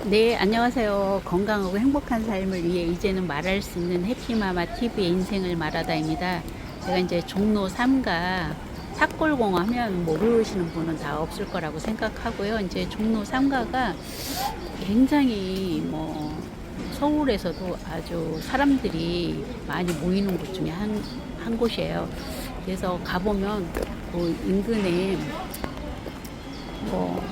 네, 안녕하세요. 건강하고 행복한 삶을 위해 이제는 말할 수 있는 해피마마 TV의 인생을 말하다입니다. 제가 이제 종로 3가 탑골공원 하면 모르시는 분은 다 없을 거라고 생각하고요. 이제 종로 3가가 굉장히 서울에서도 아주 사람들이 많이 모이는 곳 중에 한 곳이에요. 그래서 가보면 그 인근에 뭐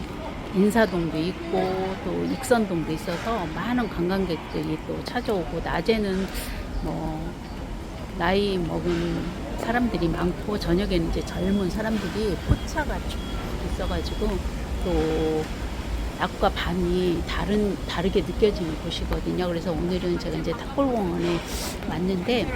인사동도 있고 또 익선동도 있어서 많은 관광객들이 또 찾아오고, 낮에는 뭐 나이 먹은 사람들이 많고 저녁에는 이제 젊은 사람들이 포차가 쭉 있어가지고 또 낮과 밤이 다르게 느껴지는 곳이거든요. 그래서 오늘은 제가 이제 탑골공원에 왔는데,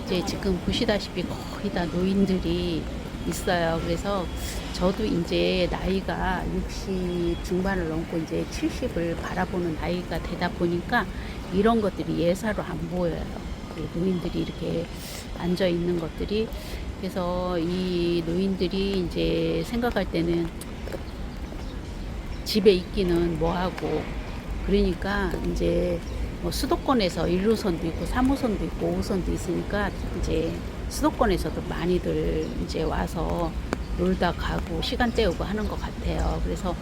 이제 지금 보시다시피 거의 다 노인들이 있어요. 그래서 저도 이제 나이가 60 중반을 넘고 이제 70을 바라보는 나이가 되다 보니까 이런 것들이 예사로 안 보여요. 노인들이 이렇게 앉아 있는 것들이. 그래서 이 노인들이 이제 생각할 때는 집에 있기는 뭐하고, 그러니까 이제 뭐 수도권에서 1호선도 있고 3호선도 있고 5호선도 있으니까 이제 수도권에서도 많이들 이제 와서 놀다 가고 시간 때우고 하는 것 같아요. 그래서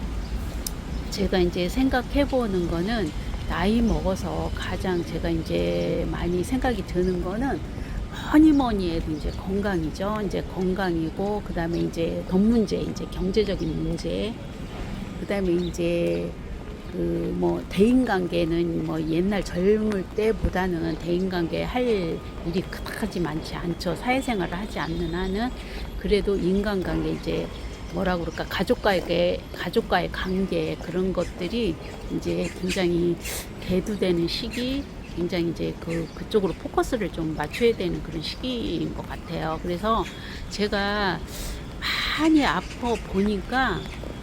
제가 이제 생각해 보는 거는, 나이 먹어서 가장 제가 이제 많이 생각이 드는 거는 뭐니 해도 이제 건강이죠. 이제 건강이고, 그 다음에 이제 돈 문제, 이제 경제적인 문제, 그 다음에 이제 그 뭐 대인관계는 뭐 옛날 젊을 때보다는 대인관계 할 일이 그다지 많지 않죠. 사회생활을 하지 않는 한은. 그래도 인간관계, 이제 뭐라 그럴까, 가족과의 관계, 그런 것들이 이제 굉장히 대두되는 시기, 굉장히 이제 그쪽으로 포커스를 좀 맞춰야 되는 그런 시기인 것 같아요. 그래서 제가 많이 아파 보니까,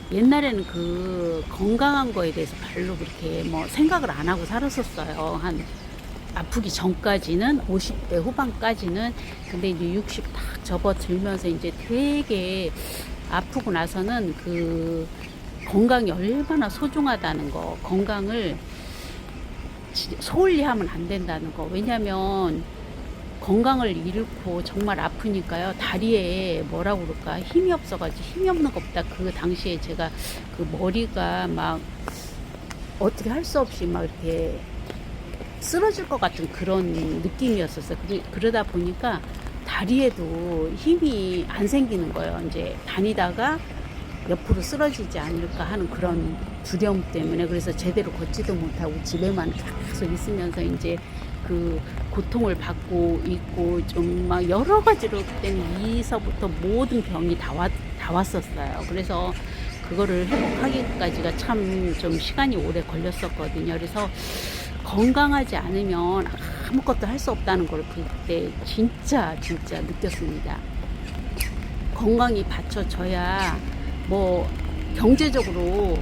옛날에는 그 건강한 거에 대해서 별로 그렇게 뭐 생각을 안 하고 살았었어요. 한 아프기 전까지는, 50대 후반까지는. 근데 이제 60 딱 접어들면서 이제 되게 아프고 나서는 그 건강이 얼마나 소중하다는 거, 건강을 소홀히 하면 안 된다는 거. 왜냐면 건강을 잃고 정말 아프니까요. 다리에 뭐라고 그럴까, 힘이 없어가지고, 힘이 없는 것보다 그 당시에 제가 그 머리가 막 어떻게 할 수 없이 막 이렇게 쓰러질 것 같은 그런 느낌이었었어요. 그러다 보니까 다리에도 힘이 안 생기는 거예요. 이제 다니다가 옆으로 쓰러지지 않을까 하는 그런 두려움 때문에. 그래서 제대로 걷지도 못하고 집에만 계속 있으면서 이제 그 고통을 받고 있고, 좀 막 여러 가지로 그때는 이서부터 모든 병이 다 왔었어요. 그래서 그거를 회복하기까지가 참 좀 시간이 오래 걸렸었거든요. 그래서 건강하지 않으면 아무것도 할 수 없다는 걸 그때 진짜 느꼈습니다. 건강이 받쳐져야 뭐 경제적으로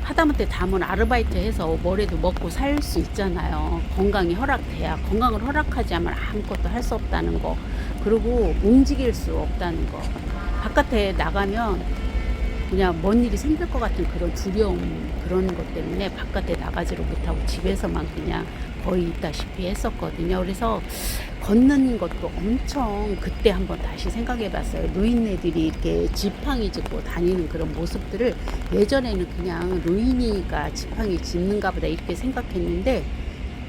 하다못해 담은 아르바이트 해서 뭐래도 먹고 살 수 있잖아요. 건강이 허락돼야. 건강을 허락하지 않으면 아무것도 할 수 없다는 거, 그리고 움직일 수 없다는 거, 바깥에 나가면 그냥 뭔 일이 생길 것 같은 그런 두려움, 그런 것 때문에 바깥에 나가지를 못하고 집에서만 그냥 거의 있다시피 했었거든요. 그래서 걷는 것도 엄청 그때 한번 다시 생각해 봤어요. 노인네들이 이렇게 지팡이 짚고 다니는 그런 모습들을, 예전에는 그냥 노인이가 지팡이 짚는가 보다 이렇게 생각했는데,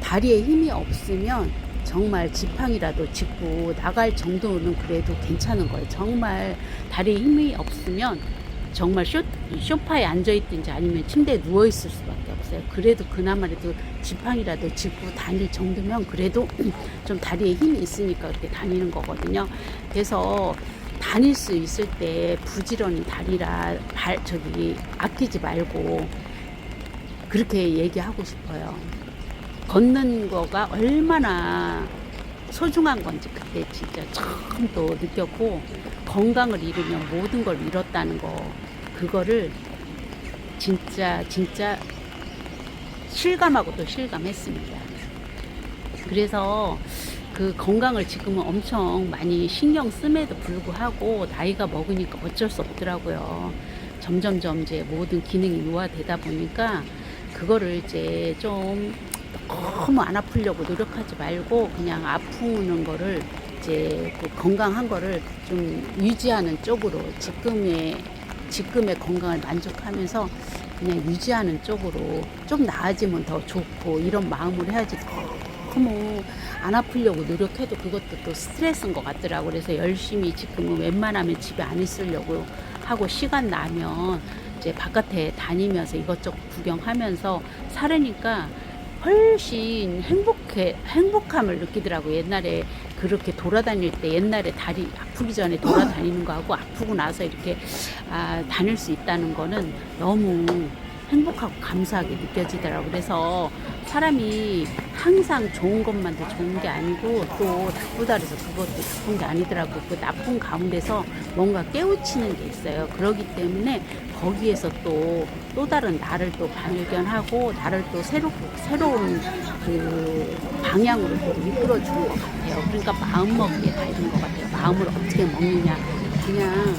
다리에 힘이 없으면 정말 지팡이라도 짚고 나갈 정도는 그래도 괜찮은 거예요. 정말 다리에 힘이 없으면 정말 소파에 앉아있든지 아니면 침대에 누워있을 수밖에 없어요. 그래도 그나마라도 지팡이라도 짚고 다닐 정도면 그래도 좀 다리에 힘이 있으니까 그렇게 다니는 거거든요. 그래서 다닐 수 있을 때 부지런히 다니라, 아끼지 말고, 그렇게 얘기하고 싶어요. 걷는 거가 얼마나 소중한 건지 그때 진짜 처음 또 느꼈고, 건강을 잃으면 모든 걸 잃었다는 거, 그거를 진짜 실감하고 또 실감했습니다. 그래서 그 건강을 지금은 엄청 많이 신경 씀에도 불구하고 나이가 먹으니까 어쩔 수 없더라고요. 점점점 이제 모든 기능이 노화되다 보니까 그거를 이제 좀 너무 안 아프려고 노력하지 말고 그냥 아프는 거를 이제 그 건강한 거를 좀 유지하는 쪽으로 지금의 건강을 만족하면서 그냥 유지하는 쪽으로 좀 나아지면 더 좋고 이런 마음으로 해야지 너무 안 아프려고 노력해도 그것도 또 스트레스인 것 같더라고. 그래서 열심히 지금은 웬만하면 집에 안 있으려고 하고 시간 나면 이제 바깥에 다니면서 이것저것 구경하면서 살으니까 훨씬 행복함을 느끼더라고. 옛날에 그렇게 돌아다닐 때 옛날에 다리 아프기 전에 돌아다니는 거하고 아프고 나서 이렇게 다닐 수 있다는 거는 너무 행복하고 감사하게 느껴지더라고. 그래서 사람이 항상 좋은 것만 더 좋은 게 아니고 또 나쁘다 그래서 그것도 나쁜 게 아니더라고. 그 나쁜 가운데서 뭔가 깨우치는 게 있어요. 그러기 때문에 거기에서 또 다른 나를 또 발견하고 나를 또 새로운 그 방향으로 또 이끌어 주는 것 같아요. 그러니까 마음 먹기에 달린 것 같아요. 마음을 어떻게 먹느냐. 그냥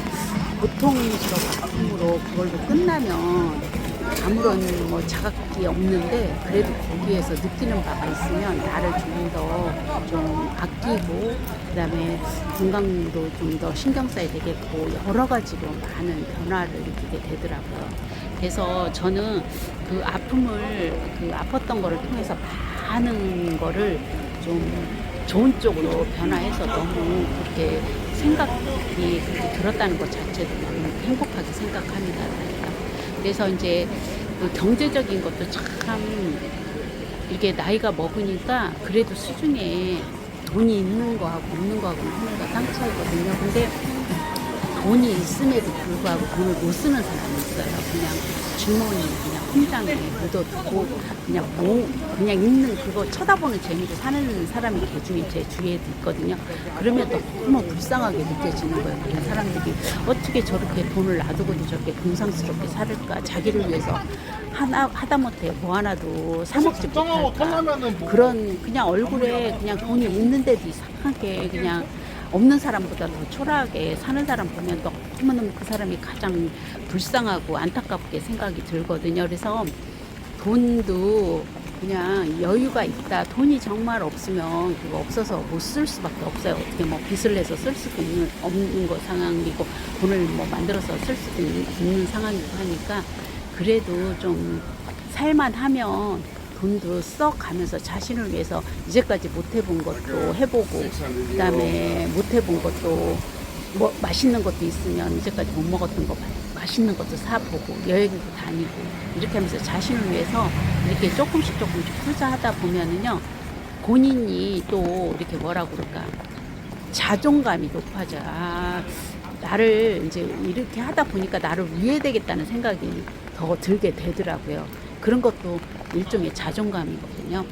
고통스러운 아픔으로 그걸로 끝나면 아무런 뭐 자각이 없는데 그래도 거기에서 느끼는 바가 있으면 나를 좀 더 좀 아끼고 그다음에 건강도 좀 더 신경 써야 되겠고 여러 가지로 많은 변화를 느끼게 되더라고요. 그래서 저는 그 아팠던 거를 통해서 많은 거를 좀 좋은 쪽으로 변화해서 너무 그렇게 생각이 그렇게 들었다는 것 자체도 너무 행복하게 생각합니다. 그래서 이제 그 경제적인 것도 참 이게 나이가 먹으니까 그래도 수중에 돈이 있는 거하고 없는 거하고는 하늘과 땅 차이거든요. 근데 돈이 있음에도 불구하고 돈을 못 쓰는 사람이 있어요. 그냥 주머니 그냥 통장에 묻어두고 그냥 있는 그거 쳐다보는 재미로 사는 사람이 개중에 제 주위에도 있거든요. 그러면 너무 불쌍하게 느껴지는 거예요. 그런 사람들이 어떻게 저렇게 돈을 놔두고도 저렇게 공상스럽게 살을까? 자기를 위해서 하다못해 뭐 하나도 사 먹지 못할까? 그런 그냥 얼굴에 그냥 돈이 있는데도 이상하게 그냥 없는 사람보다 더 초라하게 사는 사람 보면 너무너무 그 사람이 가장 불쌍하고 안타깝게 생각이 들거든요. 그래서 돈도 그냥 여유가 있다. 돈이 정말 없으면 그거 없어서 못 쓸 수밖에 없어요. 어떻게 뭐 빚을 내서 쓸 수도 없는 거 상황이고 돈을 뭐 만들어서 쓸 수도 있는 상황이고 하니까 그래도 좀 살만하면 돈도 써가면서 자신을 위해서 이제까지 못 해본 것도 해보고 그 다음에 못 해본 것도 뭐 맛있는 것도 있으면 이제까지 못 먹었던 거 맛있는 것도 사보고 여행도 다니고 이렇게 하면서 자신을 위해서 이렇게 조금씩 투자하다 보면은요 본인이 또 이렇게 뭐라고 그럴까 자존감이 높아져. 나를 이제 이렇게 하다 보니까 나를 위해 되겠다는 생각이 더 들게 되더라고요. 그런 것도 일종의 자존감이거든요.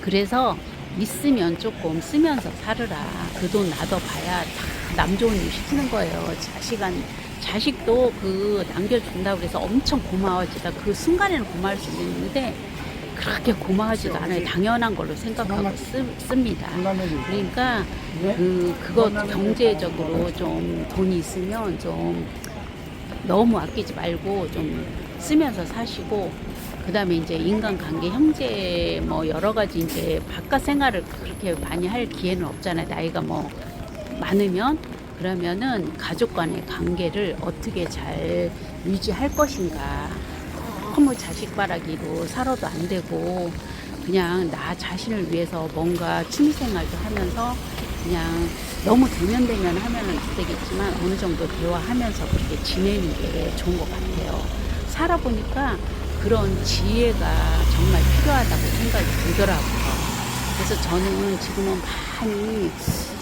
그래서 있으면 조금 쓰면서 살으라. 그 돈 놔둬봐야 다 남 좋은 일 시키는 거예요. 자식도 그 남겨준다고 해서 엄청 고마워지다. 그 순간에는 고마울 수 있는데 그렇게 고마워하지도 않아요. 당연한 걸로 생각하고 씁니다. 그러니까 그거 경제적으로 좀 돈이 있으면 좀 너무 아끼지 말고 좀 쓰면서 사시고 그다음에 이제 인간관계, 형제 뭐 여러 가지 이제 바깥 생활을 그렇게 많이 할 기회는 없잖아요. 나이가 뭐 많으면 그러면은 가족 간의 관계를 어떻게 잘 유지할 것인가. 너무 자식바라기로 살아도 안 되고 그냥 나 자신을 위해서 뭔가 취미생활도 하면서 그냥 너무 대면 하면은 안 되겠지만 어느 정도 대화하면서 그렇게 지내는 게 좋은 것 같아요. 살아보니까 그런 지혜가 정말 필요하다고 생각이 들더라고요. 그래서 저는 지금은 많이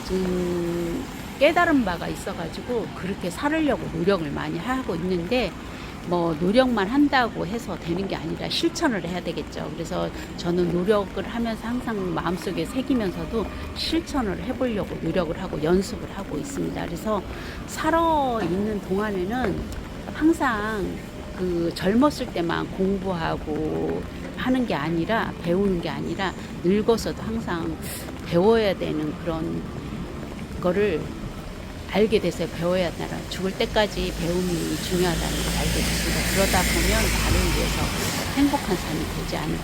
좀 깨달은 바가 있어가지고 그렇게 살으려고 노력을 많이 하고 있는데 뭐 노력만 한다고 해서 되는 게 아니라 실천을 해야 되겠죠. 그래서 저는 노력을 하면서 항상 마음속에 새기면서도 실천을 해보려고 노력을 하고 연습을 하고 있습니다. 그래서 살아있는 동안에는 항상 그 젊었을 때만 공부하고 하는 게 아니라 배우는 게 아니라 늙어서도 항상 배워야 되는 그런 거를 알게 돼서 배워야 한다. 죽을 때까지 배움이 중요하다는 걸 알게 됐습니다. 그러다 보면 나를 위해서 행복한 완벽한 삶이 되지 않을까.